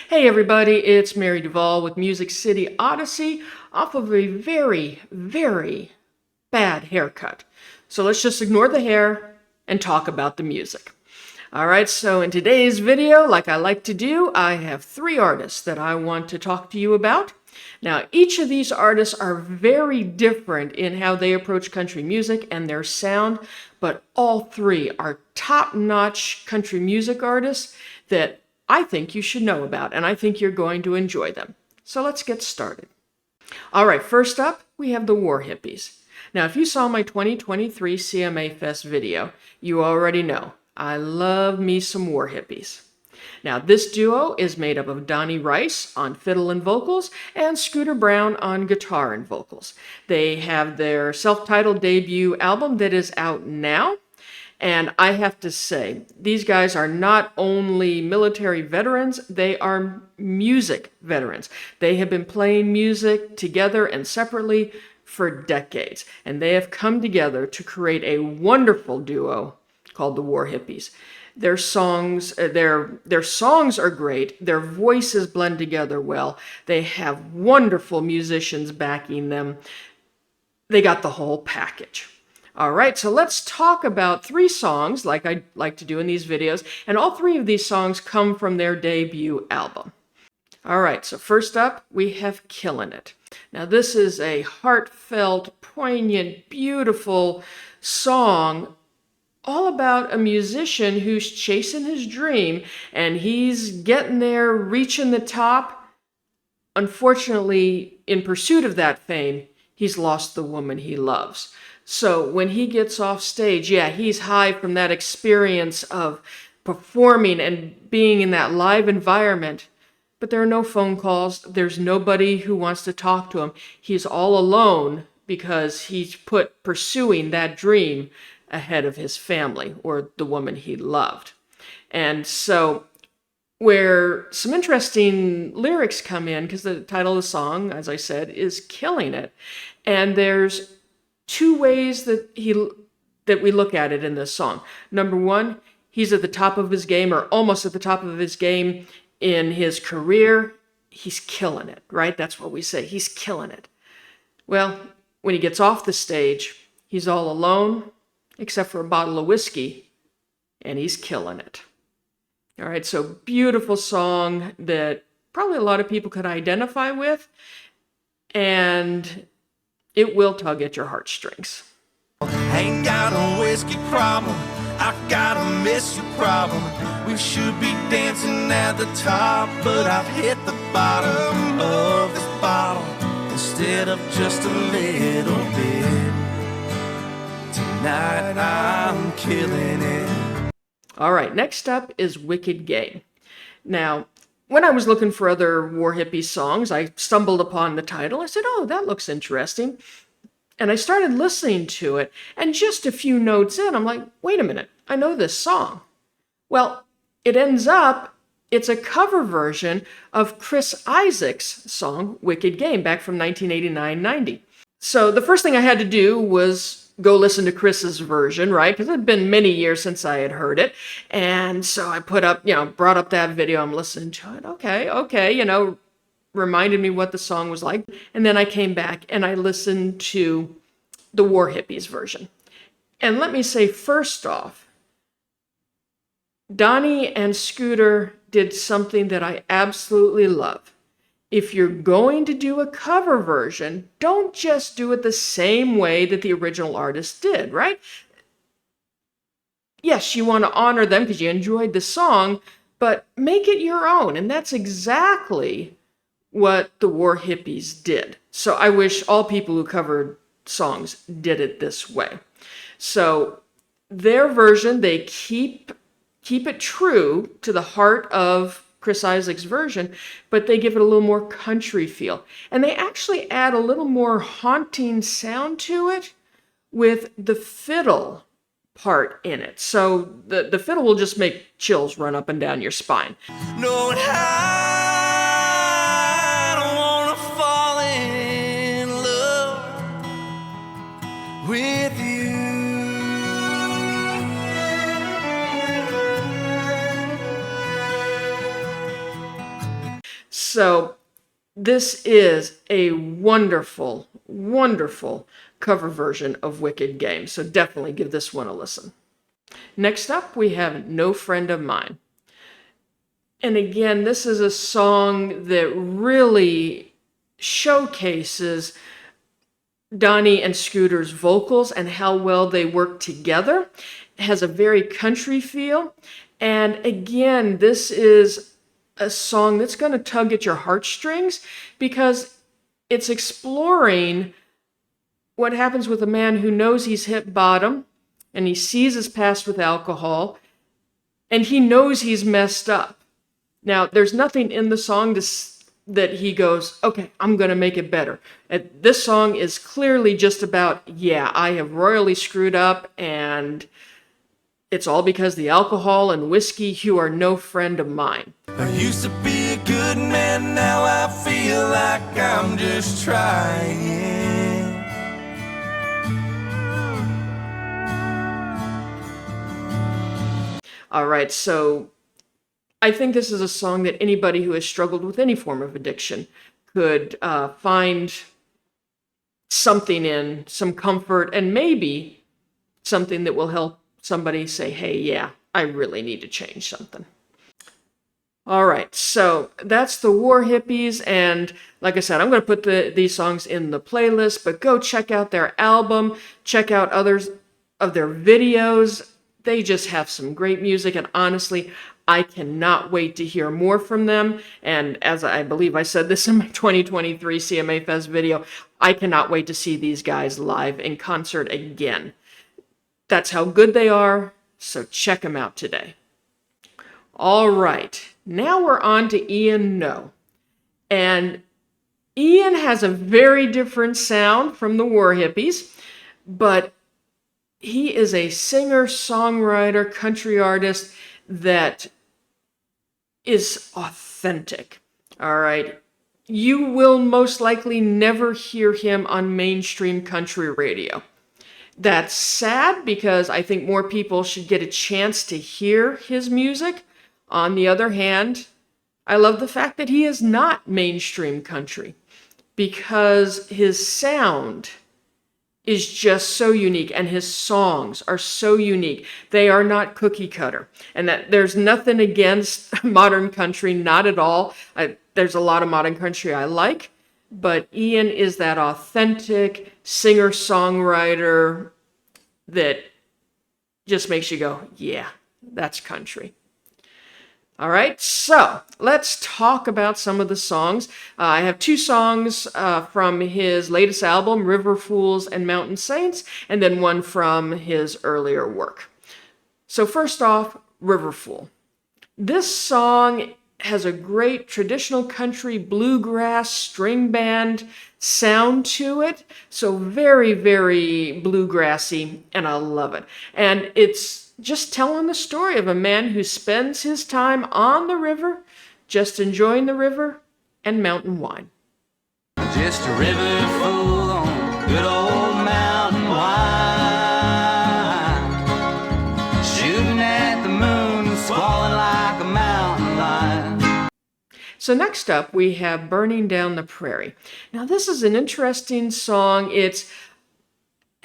Hey everybody, it's Mary Duvall with Music City Odyssey off of a very, very bad haircut. So let's just ignore the hair and talk about the music. Alright, so in today's video, like I like to do, I have three artists that I want to talk to you about. Now, each of these artists are very different in how they approach country music and their sound, but all three are top-notch country music artists that I think you should know about, and I think you're going to enjoy them. So let's get started. All right, first up, we have the War Hippies. Now, if you saw my 2023 CMA Fest video, you already know I love me some War Hippies. Now, this duo is made up of Donnie Rice on fiddle and vocals and Scooter Brown on guitar and vocals. They have their self-titled debut album that is out now. And I have to say, these guys are not only military veterans, they are music veterans. They have been playing music together and separately for decades. And they have come together to create a wonderful duo called the War Hippies. Their songs are great. Their voices blend together well. They have wonderful musicians backing them. They got the whole package. All right, so let's talk about three songs like I like to do in these videos, and all three of these songs come from their debut album. All right, so first up, we have Killin' It. Now, this is a heartfelt, poignant, beautiful song all about a musician who's chasing his dream, and he's getting there, reaching the top. Unfortunately, in pursuit of that fame, he's lost the woman he loves. So when he gets off stage, yeah, he's high from that experience of performing and being in that live environment, but there are no phone calls. There's nobody who wants to talk to him. He's all alone because he's put pursuing that dream ahead of his family or the woman he loved. And so where some interesting lyrics come in, because the title of the song, as I said, is Killing It. And there's two ways that we look at it in this song. Number one, he's at the top of his game, or almost at the top of his game in his career. He's killing it, right? That's what we say. He's killing it. Well, when he gets off the stage, he's all alone, except for a bottle of whiskey, and he's killing it. All right, so beautiful song that probably a lot of people could identify with, and it will tug at your heartstrings. Ain't got a whiskey problem, I got a miss you problem. We should be dancing at the top, but I've hit the bottom of this bottle instead of just a little bit. Tonight I'm killing it. All right, next up is Wicked Game. Now, when I was looking for other War Hippies songs, I stumbled upon the title. I said, oh, that looks interesting. And I started listening to it, and just a few notes in, I'm like, wait a minute, I know this song. Well, it ends up, it's a cover version of Chris Isaak's song, Wicked Game, back from 1989-90. So the first thing I had to do was go listen to Chris's version, right? Because it had been many years since I had heard it. And so I brought up that video. I'm listening to it. Okay, reminded me what the song was like. And then I came back and I listened to the War Hippies version. And let me say, first off, Donnie and Scooter did something that I absolutely love. If you're going to do a cover version, don't just do it the same way that the original artist did, right? Yes, you want to honor them because you enjoyed the song, but make it your own. And that's exactly what the War Hippies did. So I wish all people who covered songs did it this way. So their version, they keep it true to the heart of Chris Isaak's version, but they give it a little more country feel. And they actually add a little more haunting sound to it with the fiddle part in it. So the fiddle will just make chills run up and down your spine. No, I don't wanna fall in love with you. So this is a wonderful, wonderful cover version of Wicked Game. So definitely give this one a listen. Next up, we have No Friend of Mine. And again, this is a song that really showcases Donnie and Scooter's vocals and how well they work together. It has a very country feel. And again, this is a song that's going to tug at your heartstrings because it's exploring what happens with a man who knows he's hit bottom and he sees his past with alcohol and he knows he's messed up. Now, there's nothing in the song that he goes, okay, I'm going to make it better. This song is clearly just about, yeah, I have royally screwed up and it's all because the alcohol and whiskey, you are no friend of mine. I used to be a good man, now I feel like I'm just trying. All right, so I think this is a song that anybody who has struggled with any form of addiction could find something in, some comfort, and maybe something that will help somebody say, hey, yeah, I really need to change something. All right, so that's the War Hippies, and like I said, I'm going to put these songs in the playlist, but go check out their album, check out others of their videos. They just have some great music, and honestly, I cannot wait to hear more from them. And as I believe I said this in my 2023 CMA Fest video, I cannot wait to see these guys live in concert again. That's how good they are, so check them out today. All right, now we're on to Ian No. And Ian has a very different sound from the War Hippies, but he is a singer, songwriter, country artist that is authentic. All right. You will most likely never hear him on mainstream country radio. That's sad because I think more people should get a chance to hear his music. On the other hand, I love the fact that he is not mainstream country because his sound is just so unique and his songs are so unique. They are not cookie cutter. And that there's nothing against modern country, not at all. There's a lot of modern country I like, but Ian is that authentic singer-songwriter that just makes you go, yeah, that's country. All right, so let's talk about some of the songs. I have two songs from his latest album, River Fools and Mountain Saints, and then one from his earlier work. So first off, River Fool. This song has a great traditional country bluegrass string band sound to it. So very, very bluegrassy, and I love it. And it's just telling the story of a man who spends his time on the river, just enjoying the river and mountain wine. Just a river full on good old mountain wine, shooting at the moon, squalling like a mountain lion. So next up, we have Burning Down the Prairie. Now this is an interesting song. It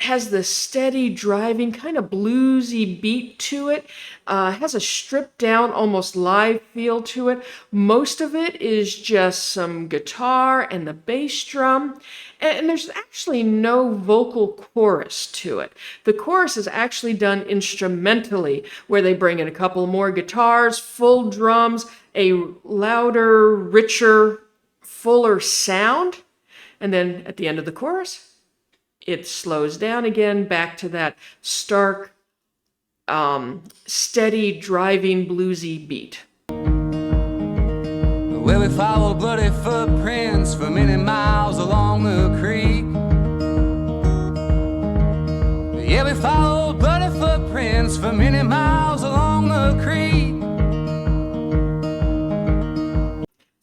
has this steady driving kind of bluesy beat to it, has a stripped down almost live feel to it. Most of it is just some guitar and the bass drum, and there's actually no vocal chorus to it. The chorus is actually done instrumentally, where they bring in a couple more guitars, full drums, a louder, richer, fuller sound, and then at the end of the chorus, it slows down again back to that stark, steady, driving, bluesy beat. Well, we followed bloody footprints for many miles along the creek. Yeah, we followed bloody footprints for many miles along the creek.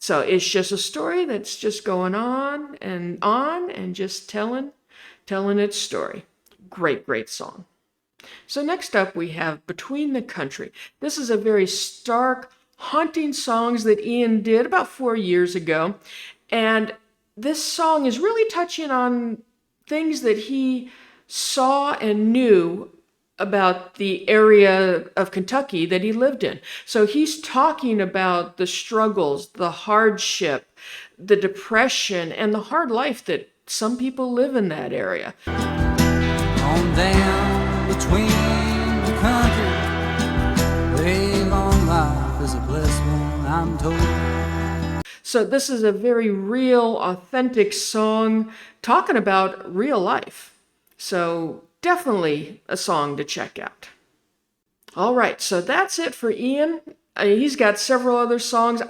So it's just a story that's just going on and just telling its story. Great, great song. So next up we have Between the Country. This is a very stark, haunting songs that Ian did about 4 years ago. And this song is really touching on things that he saw and knew about the area of Kentucky that he lived in. So he's talking about the struggles, the hardship, the depression, and the hard life that some people live in that area. On down between the country, live on life is a blessed one, I'm told. So this is a very real, authentic song talking about real life. So definitely a song to check out. All right, so that's it for Ian. He's got several other songs.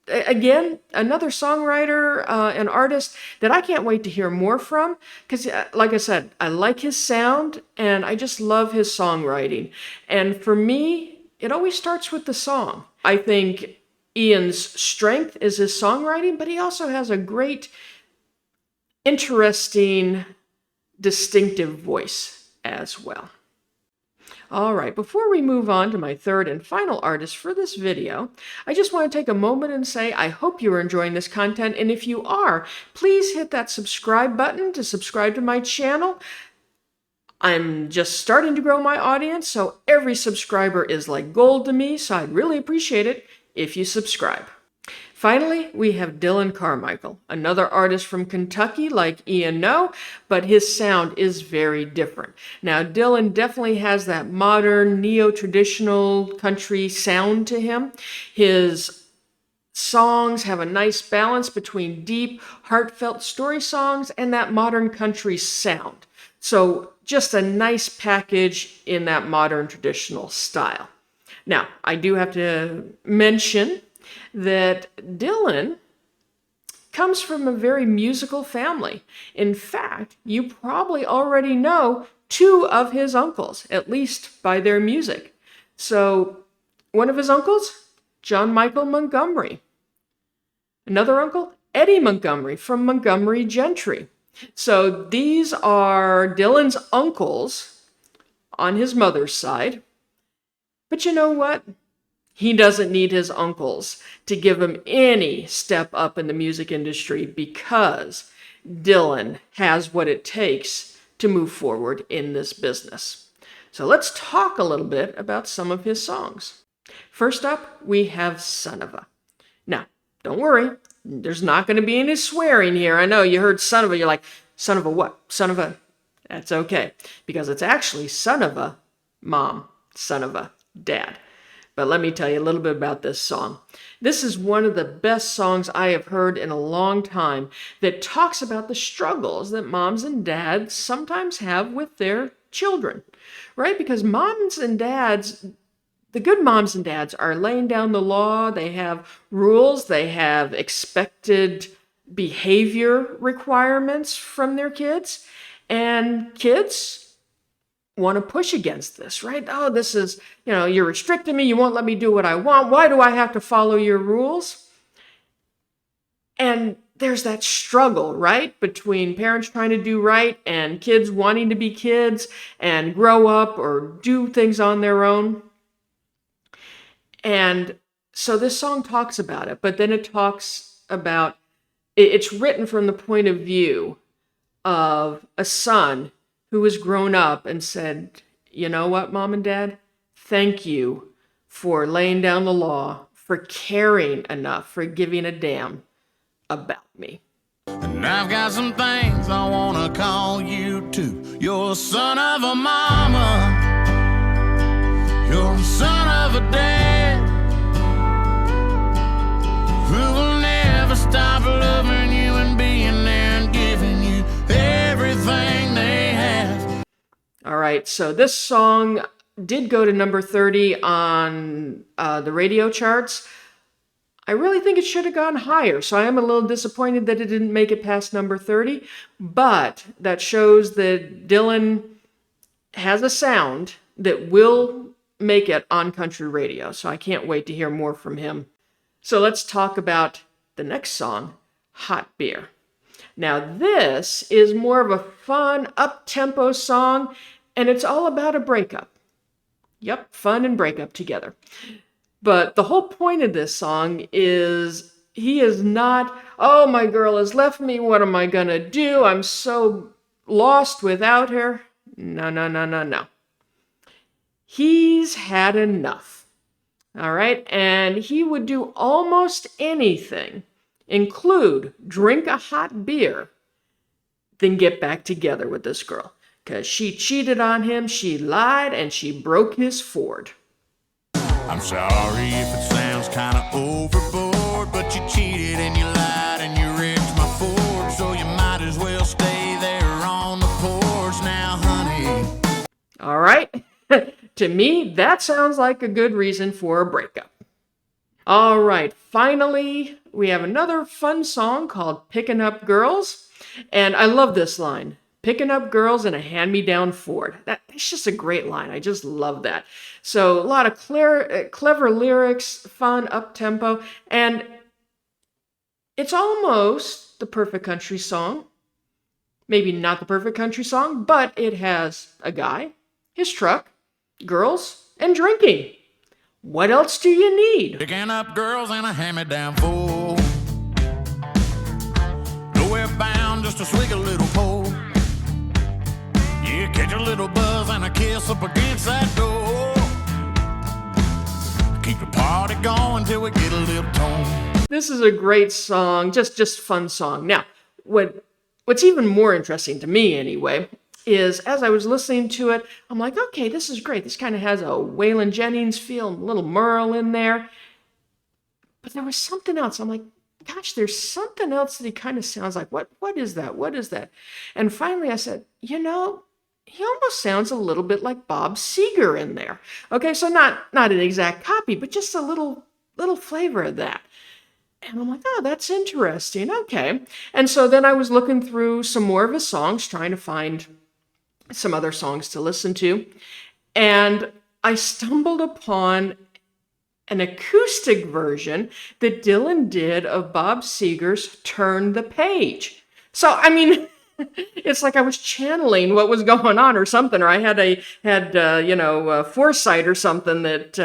Again, another songwriter, an artist that I can't wait to hear more from because, like I said, I like his sound and I just love his songwriting. And for me, it always starts with the song. I think Ian's strength is his songwriting, but he also has a great, interesting, distinctive voice as well. All right, before we move on to my third and final artist for this video, I just want to take a moment and say I hope you are enjoying this content, and if you are, please hit that subscribe button to subscribe to my channel. I'm just starting to grow my audience, so every subscriber is like gold to me, so I'd really appreciate it if you subscribe. Finally, we have Dillon Carmichael, another artist from Kentucky like Ian No, but his sound is very different. Now, Dillon definitely has that modern, neo-traditional country sound to him. His songs have a nice balance between deep, heartfelt story songs and that modern country sound. So, just a nice package in that modern, traditional style. Now, I do have to mention that Dillon comes from a very musical family. In fact, you probably already know two of his uncles, at least by their music. So, one of his uncles, John Michael Montgomery. Another uncle, Eddie Montgomery from Montgomery Gentry. So, these are Dillon's uncles on his mother's side. But you know what? He doesn't need his uncles to give him any step up in the music industry because Dillon has what it takes to move forward in this business. So let's talk a little bit about some of his songs. First up, we have Son of a. Now, don't worry, there's not going to be any swearing here. I know you heard son of a, you're like, son of a what? Son of a. That's okay, because it's actually son of a mom, son of a dad. But let me tell you a little bit about this song. This is one of the best songs I have heard in a long time that talks about the struggles that moms and dads sometimes have with their children, right? Because moms and dads, the good moms and dads are laying down the law. They have rules. They have expected behavior requirements from their kids. And kids want to push against this, right? Oh, this is, you're restricting me. You won't let me do what I want. Why do I have to follow your rules? And there's that struggle, right? Between parents trying to do right and kids wanting to be kids and grow up or do things on their own. And so this song talks about it, but then it talks about, it's written from the point of view of a son who has grown up and said, you know what, Mom and Dad? Thank you for laying down the law, for caring enough, for giving a damn about me. And I've got some things I want to call you to. You're a son of a mama. You're a son of a dad. Who will never stop loving you and being there and giving you everything they have. All right, so this song did go to number 30 on the radio charts. I really think it should have gone higher, so I am a little disappointed that it didn't make it past number 30, but that shows that Dillon has a sound that will make it on country radio, so I can't wait to hear more from him. So let's talk about the next song, Hot Beer. Now this is more of a fun, up-tempo song, and it's all about a breakup. Yep, fun and breakup together. But the whole point of this song is he is not, oh, my girl has left me. What am I going to do? I'm so lost without her. No, no, no, no, no. He's had enough. All right. And he would do almost anything, include drink a hot beer, then get back together with this girl. Because she cheated on him, she lied, and she broke his Ford. I'm sorry if it sounds kinda overboard, but you cheated and you lied and you wrecked my Ford, so you might as well stay there on the porch now, honey. All right. To me, that sounds like a good reason for a breakup. All right. Finally, we have another fun song called Picking Up Girls. And I love this line. Picking up girls in a hand-me-down Ford. That's just a great line. I just love that. So a lot of clever lyrics, fun, up-tempo, and it's almost the perfect country song. Maybe not the perfect country song, but it has a guy, his truck, girls, and drinking. What else do you need? Picking up girls in a hand-me-down Ford. Nowhere bound, just to swig a little pole. Yeah, catch a little buzz and a kiss up against that door. Keep the party going till we get a little tone. This is a great song, just fun song. Now, what's even more interesting to me anyway, is as I was listening to it, I'm like, okay, this is great. This kind of has a Waylon Jennings feel, a little Merle in there. But there was something else. I'm like, gosh, there's something else that he kind of sounds like. What is that? What is that? And finally I said, he almost sounds a little bit like Bob Seger in there. Okay, so not an exact copy, but just a little flavor of that. And I'm like, oh, that's interesting. Okay. And so then I was looking through some more of his songs, trying to find some other songs to listen to. And I stumbled upon an acoustic version that Dillon did of Bob Seger's Turn the Page. So, I mean, it's like I was channeling what was going on or something, or I had foresight or something that,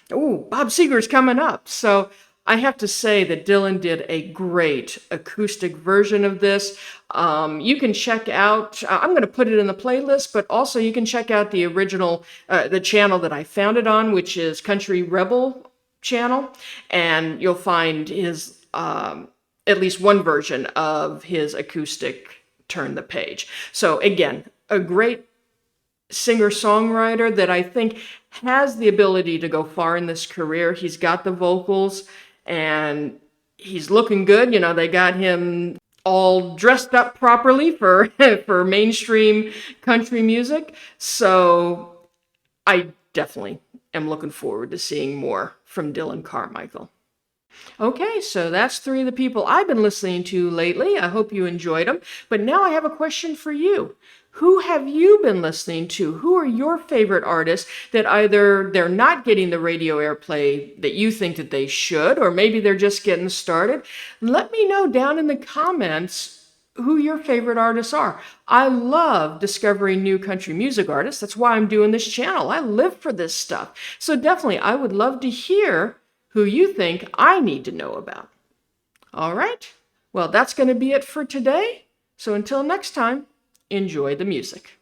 Bob Seger's coming up. So I have to say that Dillon did a great acoustic version of this. You can check out, I'm going to put it in the playlist, but also you can check out the original, the channel that I found it on, which is Country Rebel channel, and you'll find his, at least one version of his acoustic Turn the Page. So again, a great singer-songwriter that I think has the ability to go far in this career. He's got the vocals and he's looking good. They got him all dressed up properly for mainstream country music. So I definitely am looking forward to seeing more from Dillon Carmichael. Okay, so that's three of the people I've been listening to lately. I hope you enjoyed them. But now I have a question for you. Who have you been listening to? Who are your favorite artists that either they're not getting the radio airplay that you think that they should, or maybe they're just getting started? Let me know down in the comments who your favorite artists are. I love discovering new country music artists. That's why I'm doing this channel. I live for this stuff. So definitely, I would love to hear who you think I need to know about. All right, well, that's going to be it for today. So until next time, enjoy the music.